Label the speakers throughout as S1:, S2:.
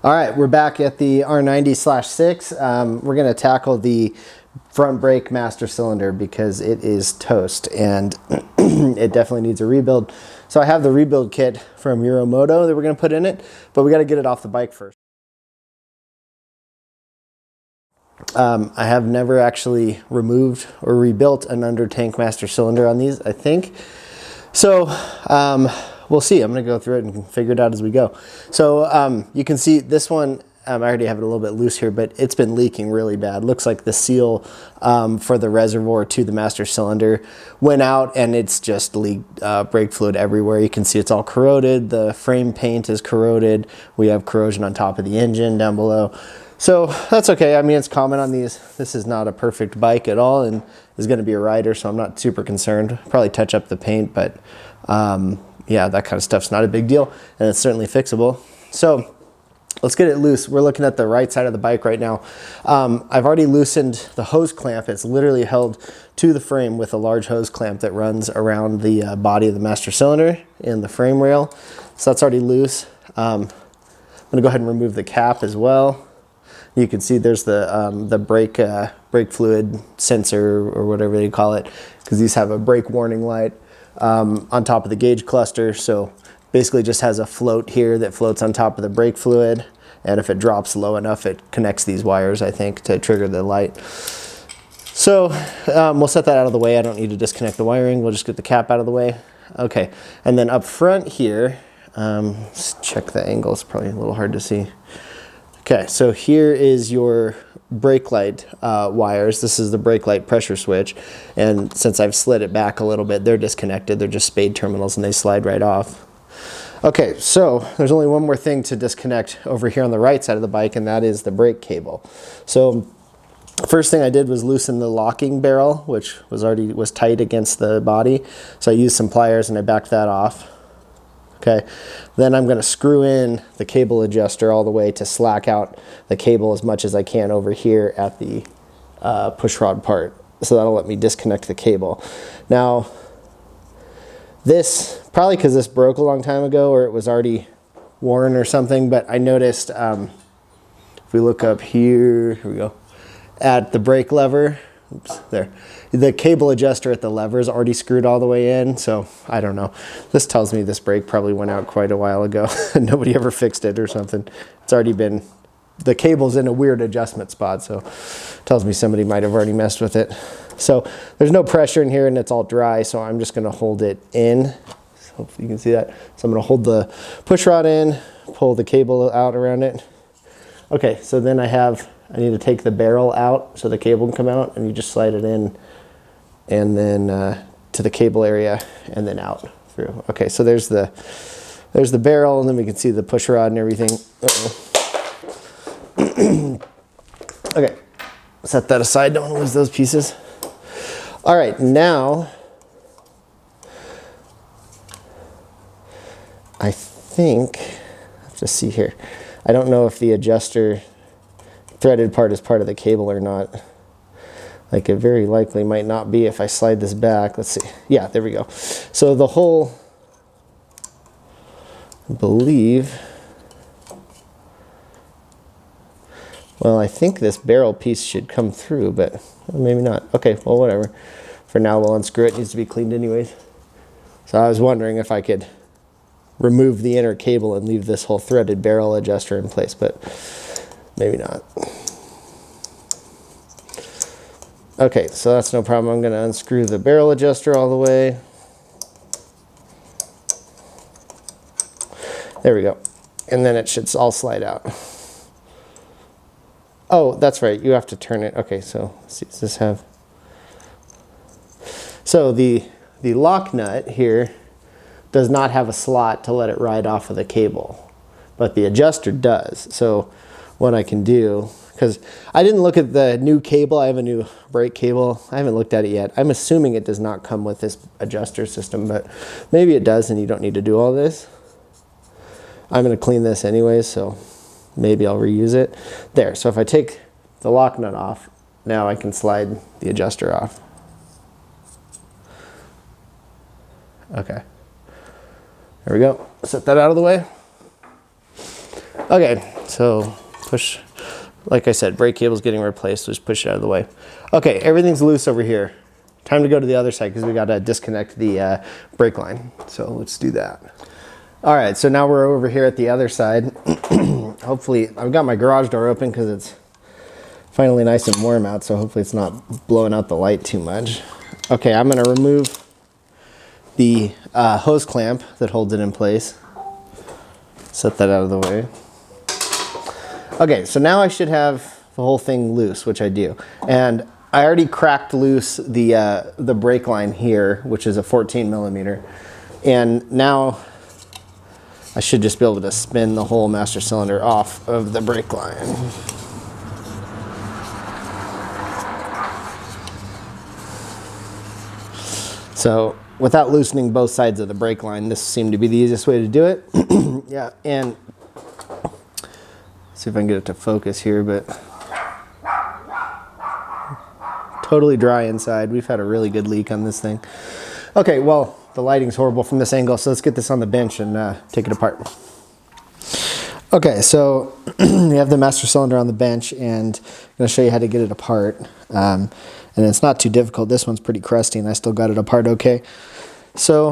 S1: All right, we're back at the R90/6. We're gonna tackle the front brake master cylinder because it is toast and it definitely needs a rebuild. So I have the rebuild kit from Euro Moto that we're gonna put in it, but we gotta get it off the bike first. I have never actually removed or rebuilt an Undertank master cylinder on these, I think. So we'll see. I'm going to go through it and figure it out as we go. So you can see this one, I already have it a little bit loose here, but it's been leaking really bad. Looks like the seal for the reservoir to the master cylinder went out and it's just leaked brake fluid everywhere. You can see it's all corroded. The frame paint is corroded. We have corrosion on top of the engine down below. So that's okay. I mean, it's common on these. This is not a perfect bike at all and is going to be a rider, so I'm not super concerned. Probably touch up the paint, but yeah, that kind of stuff's not a big deal and it's certainly fixable. So let's get it loose. We're looking at the right side of the bike right now. I've already loosened the hose clamp. It's literally held to the frame with a large hose clamp that runs around the body of the master cylinder and the frame rail. So that's already loose. I'm gonna go ahead and remove the cap as well. You can see there's the brake fluid sensor or whatever they call it, because these have a brake warning light on top of the gauge cluster. So basically just has a float here that floats on top of the brake fluid, and if it drops low enough it connects these wires, I think, to trigger the light. So we'll set that out of the way. I don't need to disconnect the wiring. We'll just get the cap out of the way. Okay, and then up front here, let's check the angle. It's probably a little hard to see. Okay, so here is your brake light wires. This is the brake light pressure switch, and since I've slid it back a little bit, they're disconnected. They're just spade terminals and they slide right off. Okay, so there's only one more thing to disconnect over here on the right side of the bike, and that is the brake cable. So first thing I did was loosen the locking barrel, which was tight against the body. So I used some pliers and I backed that off. Okay, then I'm going to screw in the cable adjuster all the way to slack out the cable as much as I can over here at the push rod part. So that'll let me disconnect the cable. Now, this, probably because this broke a long time ago or it was already worn or something, but I noticed if we look up here we go, at the brake lever, oops, there. The cable adjuster at the lever is already screwed all the way in, so I don't know. This tells me this brake probably went out quite a while ago. Nobody ever fixed it or something. It's already been, the cable's in a weird adjustment spot, so it tells me somebody might have already messed with it. So there's no pressure in here and it's all dry, so I'm just gonna hold it in. So hopefully you can see that. So I'm gonna hold the push rod in, pull the cable out around it. Okay, so then I need to take the barrel out so the cable can come out, and you just slide it in and then to the cable area and then out through. Okay, so there's the barrel, and then we can see the push rod and everything. Okay, set that aside, don't want to lose those pieces. All right, now I think, I have to see here. I don't know if the adjuster threaded part is part of the cable or not. Like, it very likely might not be if I slide this back. Let's see. Yeah, there we go. So the whole, I believe, well, I think this barrel piece should come through, but maybe not. Okay, well, whatever. For now, we'll unscrew it. It needs to be cleaned anyways. So I was wondering if I could remove the inner cable and leave this whole threaded barrel adjuster in place, but maybe not. Okay, so that's no problem. I'm going to unscrew the barrel adjuster all the way. There we go. And then it should all slide out. Oh, that's right. You have to turn it. Okay, so let's see, does this have... So the lock nut here does not have a slot to let it ride off of the cable, but the adjuster does. So what I can do, because I didn't look at the new cable, I have a new brake cable, I haven't looked at it yet. I'm assuming it does not come with this adjuster system, but maybe it does and you don't need to do all this. I'm going to clean this anyways, so maybe I'll reuse it. There, so if I take the lock nut off, now I can slide the adjuster off. Okay, there we go. Set that out of the way. Okay, So push, like I said, brake cable's getting replaced, so just push it out of the way. Okay, everything's loose over here. Time to go to the other side because we got to disconnect the brake line. So let's do that. All right, so now we're over here at the other side. Hopefully, I've got my garage door open because it's finally nice and warm out, so hopefully it's not blowing out the light too much. Okay, I'm gonna remove the hose clamp that holds it in place. Set that out of the way. Okay, so now I should have the whole thing loose, which I do. And I already cracked loose the brake line here, which is a 14 millimeter. And now I should just be able to spin the whole master cylinder off of the brake line. So without loosening both sides of the brake line, this seemed to be the easiest way to do it. Yeah, and see if I can get it to focus here, but totally dry inside. We've had a really good leak on this thing. Okay, well, the lighting's horrible from this angle, so let's get this on the bench and take it apart. Okay, so we have the master cylinder on the bench, and I'm going to show you how to get it apart. And it's not too difficult. This one's pretty crusty, and I still got it apart okay. So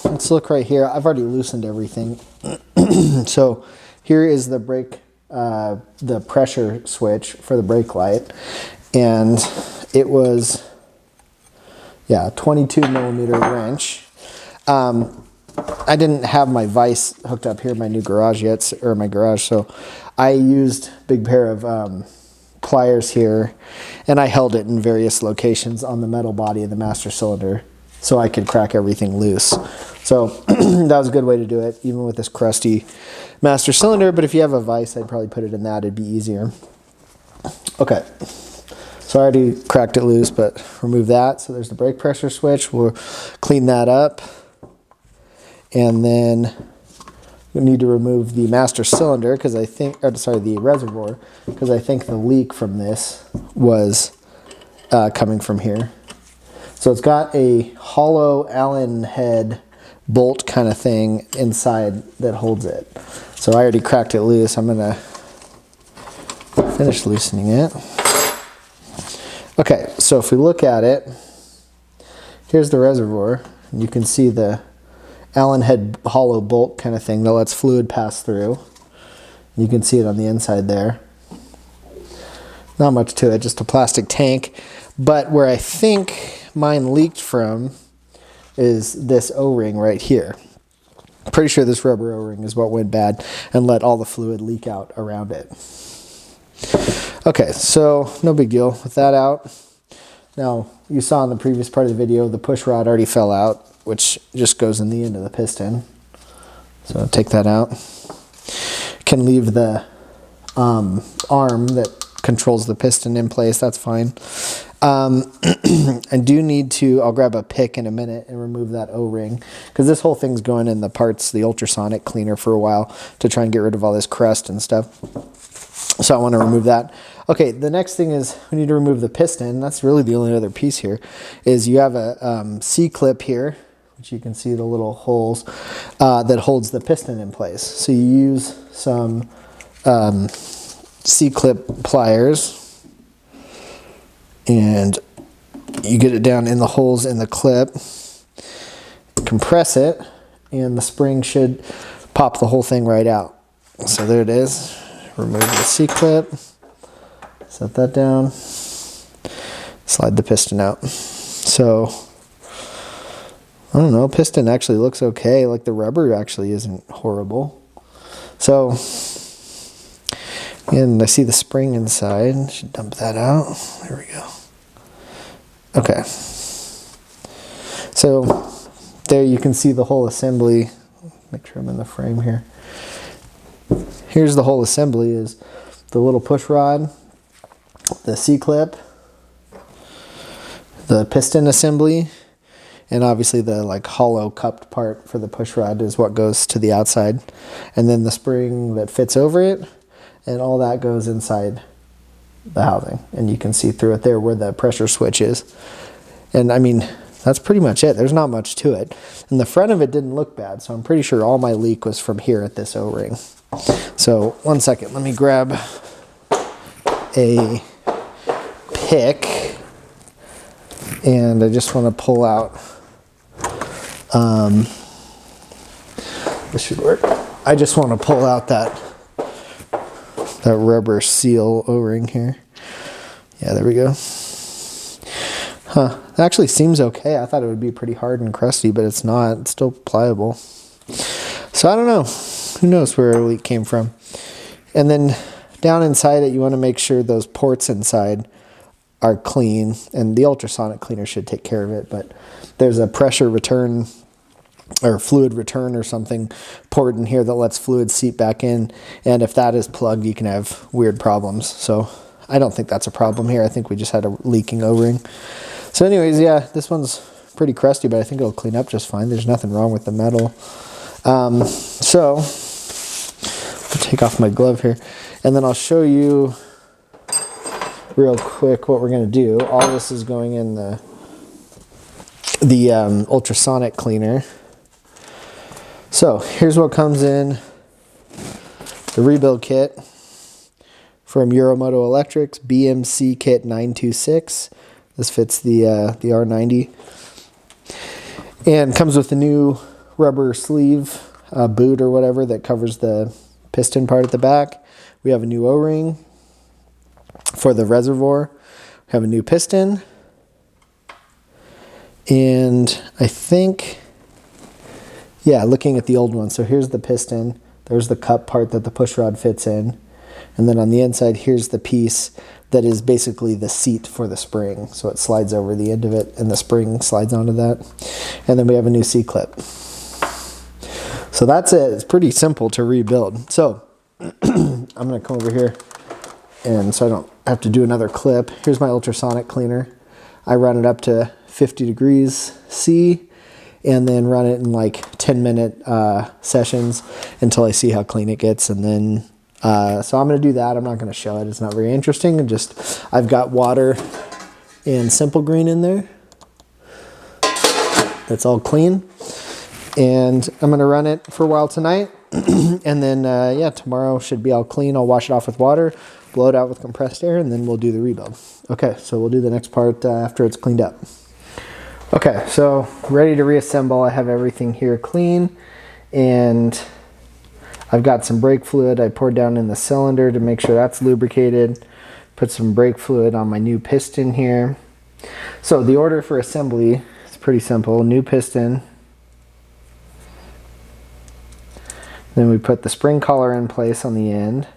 S1: let's look right here. I've already loosened everything. So here is the brake, the pressure switch for the brake light, and it was, yeah, a 22 millimeter wrench. I didn't have my vise hooked up here in my new garage yet, or my garage, so I used a big pair of pliers here, and I held it in various locations on the metal body of the master cylinder so I could crack everything loose. So that was a good way to do it, even with this crusty master cylinder, but if you have a vise, I'd probably put it in that, it'd be easier. Okay, so I already cracked it loose, but remove that. So there's the brake pressure switch. We'll clean that up. And then we need to remove the master cylinder because I think, or sorry, the reservoir, because I think the leak from this was coming from here. So it's got a hollow Allen head bolt kind of thing inside that holds it. So I already cracked it loose. I'm gonna finish loosening it. Okay, so if we look at it, here's the reservoir. You can see the Allen head hollow bolt kind of thing that lets fluid pass through. You can see it on the inside there. Not much to it, just a plastic tank. But where I think mine leaked from is this O-ring right here. Pretty sure this rubber O-ring is what went bad and let all the fluid leak out around it. Okay, so no big deal with that out. Now, you saw in the previous part of the video, the push rod already fell out, which just goes in the end of the piston. So take that out. Can leave the arm that controls the piston in place, that's fine. I do need to, I'll grab a pick in a minute and remove that O-ring, because this whole thing's going in the parts, the ultrasonic cleaner for a while to try and get rid of all this crust and stuff. So I want to remove that. Okay, the next thing is we need to remove the piston. That's really the only other piece here, is you have a C-clip here, which you can see the little holes that holds the piston in place. So you use some C-clip pliers and you get it down in the holes in the clip, compress it, and the spring should pop the whole thing right out. So there it is. Remove the C-clip, set that down, slide the piston out. So, I don't know, piston actually looks okay. Like the rubber actually isn't horrible. So, and I see the spring inside. Should dump that out. There we go. Okay. So, there you can see the whole assembly. Make sure I'm in the frame here. Here's the whole assembly, is the little push rod, the C-clip, the piston assembly, and obviously the like hollow cupped part for the push rod is what goes to the outside, and then the spring that fits over it, and all that goes inside the housing, and you can see through it there where the pressure switch is. And I mean, that's pretty much it. There's not much to it. And the front of it didn't look bad, so I'm pretty sure all my leak was from here at this O-ring. So 1 second, let me grab a pick, and I just want to pull out, this should work. I just want to pull out that rubber seal O-ring here. Yeah, there we go. Huh, it actually seems okay. I thought it would be pretty hard and crusty, but it's not. It's still pliable. So I don't know. Who knows where a leak came from. And then down inside it, you want to make sure those ports inside are clean, and the ultrasonic cleaner should take care of it, but there's a pressure return or fluid return or something port in here that lets fluid seep back in, and if that is plugged, you can have weird problems. So I don't think that's a problem here. I think we just had a leaking O-ring. So anyways, yeah, this one's pretty crusty, but I think it'll clean up just fine. There's nothing wrong with the metal. So I'll take off my glove here, and then I'll show you real quick what we're going to do. All this is going in the ultrasonic cleaner. So here's what comes in the rebuild kit from Euro Moto Electrics, BMC kit 926. This fits the R90, and comes with a new rubber sleeve boot or whatever that covers the piston part at the back. We have a new O-ring for the reservoir. We have a new piston, and I think, yeah, looking at the old one, so here's the piston, there's the cup part that the push rod fits in, and then on the inside here's the piece that is basically the seat for the spring, so it slides over the end of it and the spring slides onto that. And then we have a new C-clip. So that's it. It's pretty simple to rebuild. So I'm going to come over here, and so I don't have to do another clip. Here's my ultrasonic cleaner. I run it up to 50 degrees C, and then run it in like 10-minute sessions until I see how clean it gets. And then, so I'm going to do that. I'm not going to show it. It's not very interesting. I've got water and simple green in there. That's all clean. And I'm going to run it for a while tonight. And then, yeah, tomorrow should be all clean. I'll wash it off with water, blow it out with compressed air, and then we'll do the rebuild. Okay, so we'll do the next part after it's cleaned up. Okay, so ready to reassemble. I have everything here clean, and I've got some brake fluid I poured down in the cylinder to make sure that's lubricated. Put some brake fluid on my new piston here. So the order for assembly is pretty simple. New piston. Then we put the spring collar in place on the end,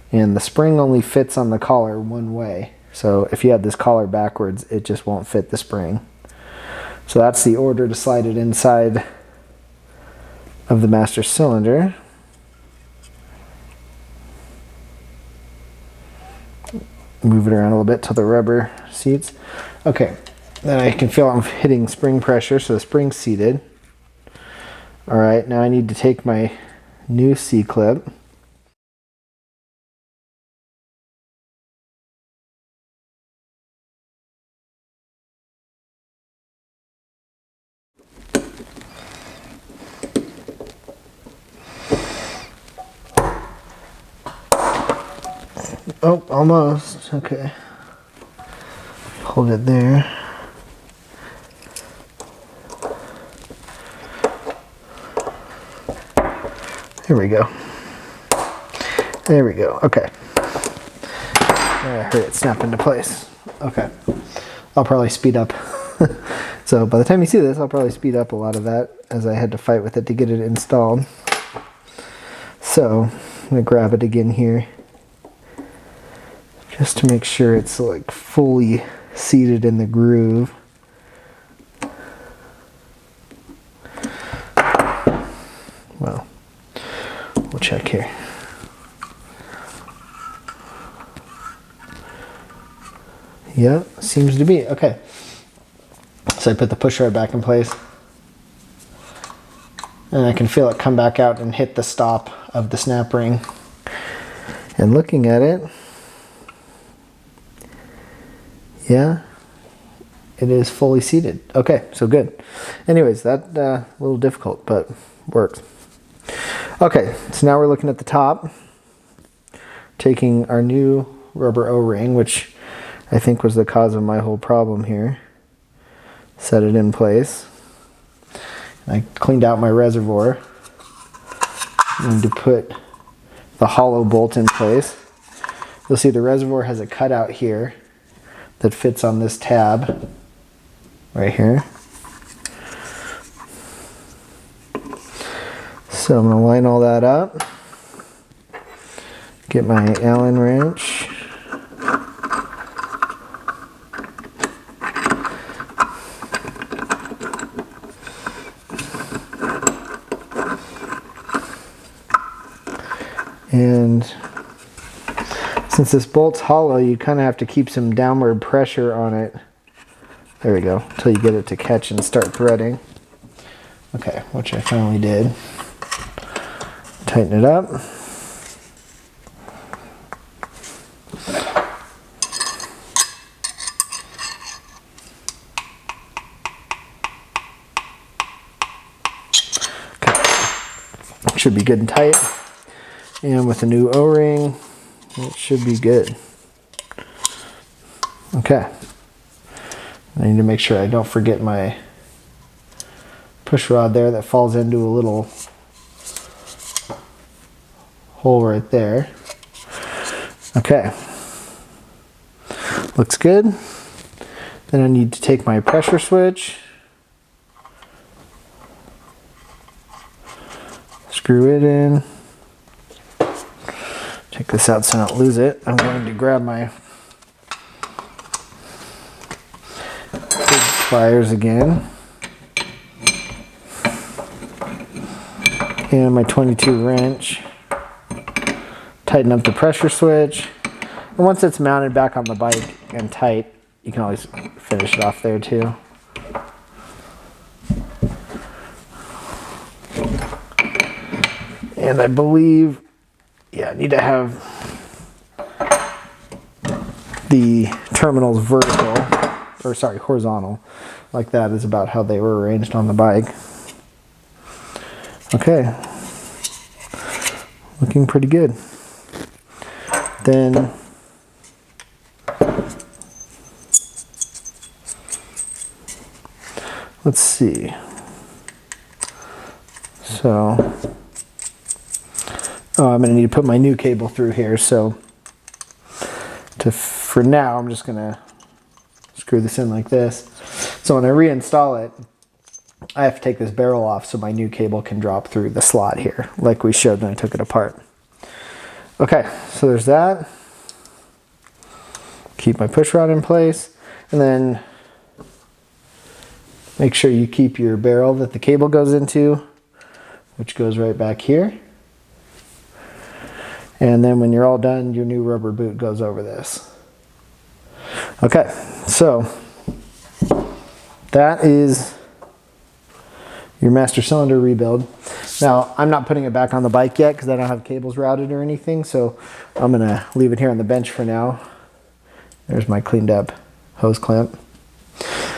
S1: and the spring only fits on the collar one way. So if you had this collar backwards, it just won't fit the spring. So that's the order to slide it inside of the master cylinder. Move it around a little bit till the rubber seats. Okay, then I can feel I'm hitting spring pressure, so the spring's seated. All right, now I need to take my new C-clip. Oh, almost. Okay. Hold it there. There we go. There we go. Okay. I heard it snap into place. Okay. I'll probably speed up. So by the time you see this, I'll probably speed up a lot of that, as I had to fight with it to get it installed. So I'm going to grab it again here, just to make sure it's like fully seated in the groove. Well, we'll check here. Yeah, seems to be. Okay. So I put the push rod back in place, and I can feel it come back out and hit the stop of the snap ring. And looking at it, yeah, it is fully seated. Okay, so good. Anyways, that a little difficult, but works. Okay, so now we're looking at the top, taking our new rubber O-ring, which I think was the cause of my whole problem here. Set it in place. I cleaned out my reservoir. I need to put the hollow bolt in place. You'll see the reservoir has a cutout here that fits on this tab right here. So I'm going to line all that up. Get my Allen wrench. And since this bolt's hollow, you kind of have to keep some downward pressure on it. There we go, until you get it to catch and start threading. Okay, which I finally did. Tighten it up. Okay, should be good and tight. And with the new O-ring, it should be good. Okay. I need to make sure I don't forget my push rod there that falls into a little hole right there. Okay. Looks good. Then I need to take my pressure switch, screw it in. Take this out so I don't lose it. I'm going to grab my big pliers again. And my 22 wrench. Tighten up the pressure switch. And once it's mounted back on the bike and tight, you can always finish it off there too. And I believe, yeah, I need to have the terminals vertical, or sorry, horizontal. Like that is about how they were arranged on the bike. Okay. Looking pretty good. Then let's see. So, I'm going to need to put my new cable through here. So, for now, I'm just going to screw this in like this. So when I reinstall it, I have to take this barrel off so my new cable can drop through the slot here, like we showed when I took it apart. Okay, so there's that. Keep my push rod in place, and then make sure you keep your barrel that the cable goes into, which goes right back here. And then when you're all done, your new rubber boot goes over this. Okay, so that is your master cylinder rebuild. Now, I'm not putting it back on the bike yet because I don't have cables routed or anything, so I'm going to leave it here on the bench for now. There's my cleaned up hose clamp.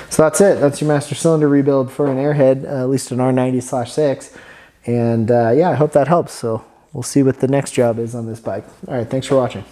S1: So that's it. That's your master cylinder rebuild for an Airhead, at least an R90/6. And yeah, I hope that helps. So we'll see what the next job is on this bike. All right, thanks for watching.